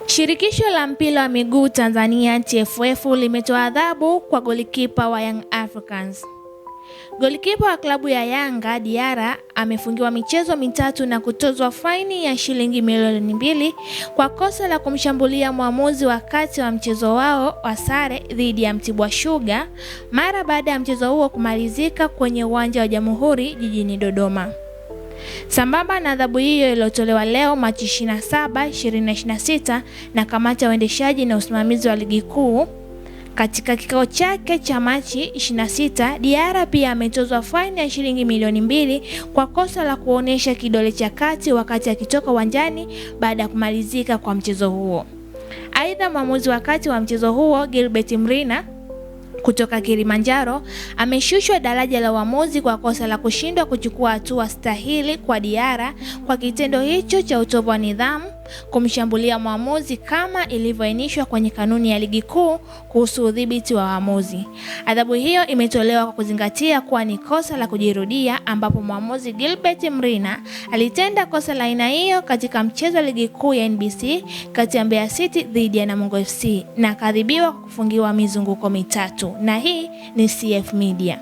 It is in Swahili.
Shirikisho la mpira wa miguu Tanzania TFF limetoa adhabu kwa golikipa wa Young Africans. Golikipa wa klabu ya Yanga Diarra amefungiwa michezo mitatu na kutozwa faini ya shilingi milioni 2 kwa kosa la kumshambulia mwamuzi wakati wa mchezo wao wa sare dhidi ya Mtibwa Sugar mara baada ya mchezo huo kumalizika kwenye uwanja wa Jamhuri jijini Dodoma. Sambamba na adhabu hiyo iliyotolewa leo Machi 27, 2026 na kamati ya uendeshaji na usimamizi wa ligi kuu katika kikao chake cha Machi 26, Diarra pia ametozwa faini ya shilingi milioni 2 kwa kosa la kuonesha kidole cha kati wakati akitoka uwanjani baada ya kumalizika kwa mchezo huo. Aidha, mwamuzi wakati wa mchezo huo Gilbert Mrina kutoka Kilimanjaro ameshushwa daraja la uamuzi kwa kosa la kushindwa kuchukua hatua stahili kwa Diarra kwa kitendo hicho cha utovu wa nidhamu kumshambulia mwamuzi kama ilivyoainishwa kwenye kanuni ya ligi kuu kuhusu udhibiti wa waamuzi. Adhabu hiyo imetolewa kwa kuzingatia kuwa ni kosa la kujirudia, ambapo mwamuzi Gilbert Mrina alitenda kosa la aina hiyo katika mchezo wa ligi kuu ya NBC kati ya Mbeya City dhidi ya Namungo FC na kadhibiwa kwa kufungiwa mizunguko mitatu. Na hii ni CF Media.